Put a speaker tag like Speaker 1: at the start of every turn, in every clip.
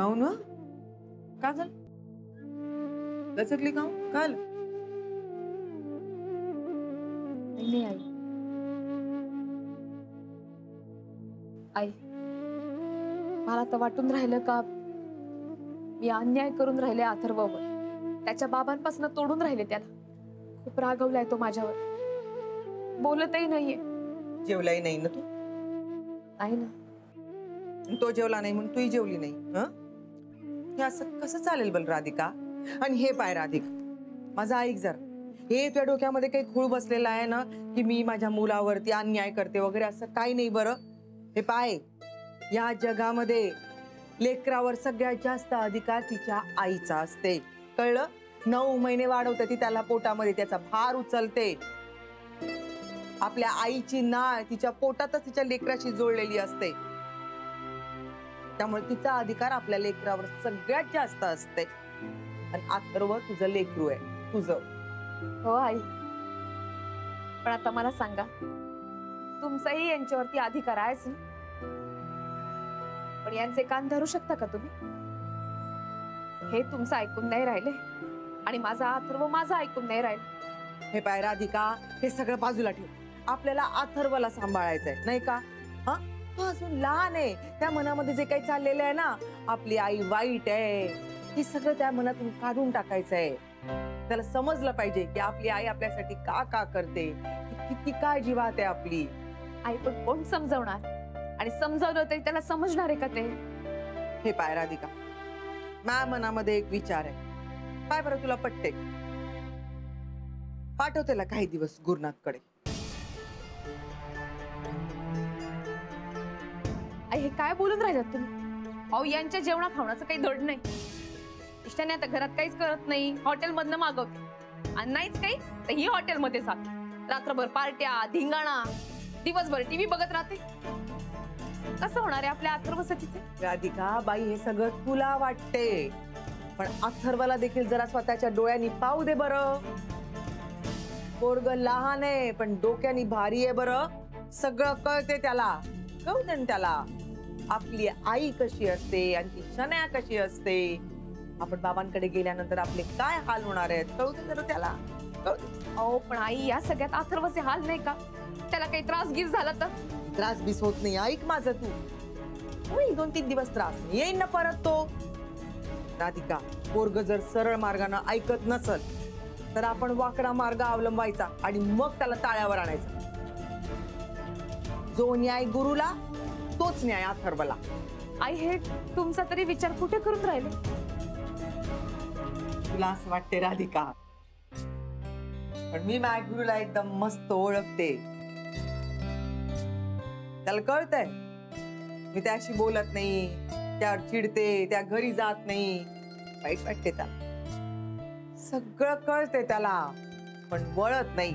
Speaker 1: काहून का झालं? लचकली काहून? काल
Speaker 2: नाही आई. आई, मला तर वाटून राहिलं का मी अन्याय करून राहिले अथर्ववर. त्याच्या बाबांपासून तोडून राहिले त्याला. खूप रागवलाय तो माझ्यावर. बोलतही नाहीये.
Speaker 1: जेवलाही नाही ना तू?
Speaker 2: नाही ना.
Speaker 1: तो जेवला नाही म्हणून तूही जेवली नाही. हे असं कसं चालेल बल राधिका? आणि हे पाय राधिका, माझा ऐक जरा. हे तुझ्या डोक्यामध्ये काही खूळ बसलेला आहे ना की मी माझ्या मुलावरती अन्याय करते वगैरे, असं काही नाही बरं. हे पाय, या जगामध्ये लेकरावर सगळ्यात जास्त अधिकार तिच्या आईचा असते, कळलं? 9 महिने वाढवते ती त्याला पोटामध्ये, त्याचा भार उचलते. आपल्या आईची नाळ तिच्या पोटातच तिच्या लेकराशी जोडलेली असते. त्यामुळे तिचा अधिकार आपल्या लेकरावर सगळ्यात जास्त असते. आणि अथर्व तुझं लेकरू आहे, तुझं.
Speaker 2: हो आई, पण आता मला सांगा, तुमचाही यांच्यावरती अधिकार आहेच ना? पण यांचे कान धरू शकता का तुम्ही? हे तुमचं ऐकून नाही राहिले आणि माझा अथर्व माझा ऐकून नाही राहिले.
Speaker 1: हे पाय राधिका, हे सगळं बाजूला ठेव. आपल्याला अथर्वला सांभाळायचंय, नाही का? तो अजून लहान आहे. त्या मनामध्ये जे काही चाललेलं आहे ना, आपली आई वाईट आहे, हे सगळं त्या मनातून काढून टाकायचंय. त्याला समजलं पाहिजे की आपली आई आपल्यासाठी का का करते, किती काळजी वाहते आपली.
Speaker 2: आई, पण कोण समजवणार? आणि समजावलं तरी त्याला समजणार आहे का ते?
Speaker 1: हे पाय राधिका, माझ्या मनामध्ये एक विचार आहे. काय बरं, तुला पटते? पाठव त्याला काही दिवस गुरुनाथकडे.
Speaker 2: आई, हे काय बोलून राहिलात तुम्ही? अहो, यांच्या जेवणा खावण्याचं काही धड नाही. इष्टाने आता घरात काहीच करत नाही, हॉटेलमधनं मागवते. आणि नाहीच काही तर ही हॉटेलमध्ये जात. रात्रभर पार्ट्या, धिंगाणा, दिवसभर टीव्ही बघत राहते. कसं होणार आहे आपल्या अथर्वसाठीचे?
Speaker 1: राधिका बाई, हे सगळं तुला वाटते, पण अथर्वला देखील जरा स्वतःच्या डोळ्यांनी पाहू दे बरं. पोरग लहान आहे पण डोक्यानी भारी आहे बरं. सगळं कळते त्याला, कळू दे त्याला आपली आई कशी असते आणि ती शन्या कशी असते. आपण बाबांकडे गेल्यानंतर आपले काय हाल होणार आहेत, कळू दे जरा त्याला.
Speaker 2: अहो, पण आई, या सगळ्यात अथर्वचे हाल नाही का? त्याला काही त्रास गीस झाला तर?
Speaker 1: त्रास बीस होत नाही, ऐक माझं तू. 2-3 दिवस त्रास येईन ना परत तो. राधिका, पोरग जर सरळ मार्गाने ऐकत नसल तर आपण वाकडा मार्ग अवलंबायचा आणि मग त्याला ताळ्यावर आणायचा. जो न्याय गुरुला तोच न्याय अथर्वला.
Speaker 2: आई, हे तुमचा तरी विचार कुठे करून राहिले?
Speaker 1: तुला असं वाटते राधिका, पण मी माझ्या गुरुला एकदम मस्त ओळखते. त्याला कळतंय मी त्याशी बोलत नाही, त्यावर चिडते, त्या घरी जात नाही. वाईट वाटते त्याला, सगळं कळते त्याला, पण वळत नाही.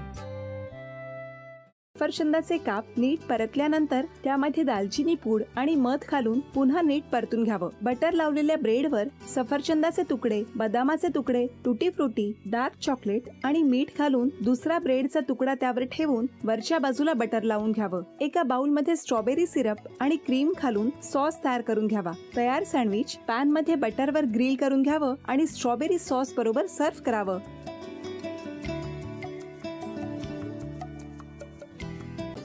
Speaker 3: सफरचंदाचे काप नीट परतल्यानंतर त्यामध्ये दालचिनी पूड आणि मध घालून पुन्हा नीट परतून घ्यावं. बटर लावलेल्या ब्रेडवर सफरचंदाचे तुकडे, बदामाचे तुकडे, टुटी फ्रुटी, डार्क चॉकलेट आणि मीठ घालून दुसरा ब्रेडचा तुकडा त्यावर ठेवून वरच्या बाजूला बटर लावून घ्यावं. एका बाउलमध्ये स्ट्रॉबेरी सिरप आणि क्रीम घालून सॉस तयार करून घ्यावा. तयार सँडविच पॅन मध्ये बटरवर ग्रिल करून घ्यावं आणि स्ट्रॉबेरी सॉस बरोबर सर्व्ह करावं.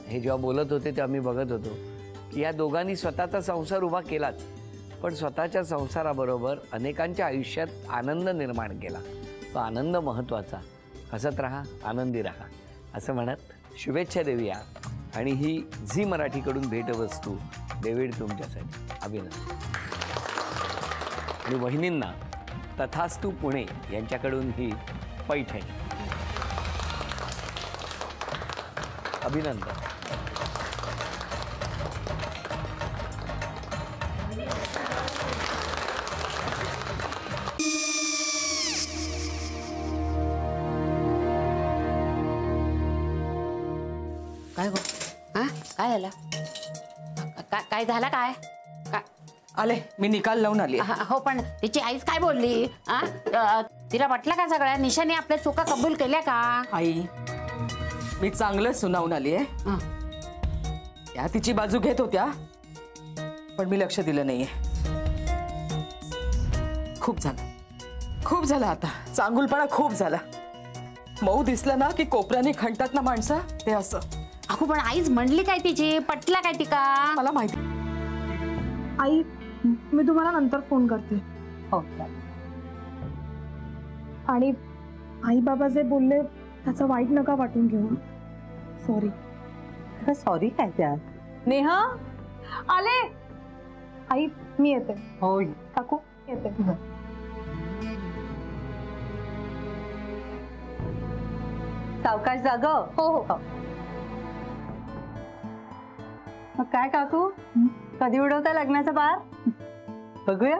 Speaker 4: हे जेव्हा बोलत होते तेव्हा मी बघत होतो की या दोघांनी स्वतःचा संसार उभा केलाच, पण स्वतःच्या संसाराबरोबर अनेकांच्या आयुष्यात आनंद निर्माण केला. तो आनंद महत्त्वाचा. हसत राहा, आनंदी राहा असं म्हणत शुभेच्छा देऊया. आणि ही झी मराठीकडून भेटवस्तू डेव्हिड तुमच्यासाठी. अभिनंदन. आणि वहिनींना तथास्तू पुणे यांच्याकडून ही पैठणी. अभिनंदन.
Speaker 5: काय गो? हा, काय झालं? काय झालं? काय
Speaker 6: आले, मी निकाल लावून आली.
Speaker 5: हो, पण तिची आईच काय बोलली? तिला वाटलं का सगळ्या निशाने आपल्या चुका कबूल केल्या का?
Speaker 6: आई, मी चांगलं सुनावून आली आहे. त्या तिची बाजू घेत होत्या पण मी लक्ष दिलं नाहीये. खूप झालं आता. चांगुलपणा खूप झाला. मऊ दिसलं ना की कोपऱ्याने खणतात ना माणसं, ते असं.
Speaker 5: अगो पण आईच म्हणली काय तिची, पटला काय ती का?
Speaker 6: मला माहिती.
Speaker 7: आई मी तुम्हाला नंतर फोन करते.
Speaker 5: हो
Speaker 7: आणि आई बाबा जे बोलले त्याचं वाईट नका वाटून घेऊ. सॉरी.
Speaker 8: सॉरी काय त्या?
Speaker 7: नेहा आले. आई मी येते.
Speaker 8: हो
Speaker 7: काकू येते.
Speaker 8: सावकाश जाग.
Speaker 7: हो हो.
Speaker 8: मग काय काकू, कधी उडवता लग्नाचा बार? बघूया.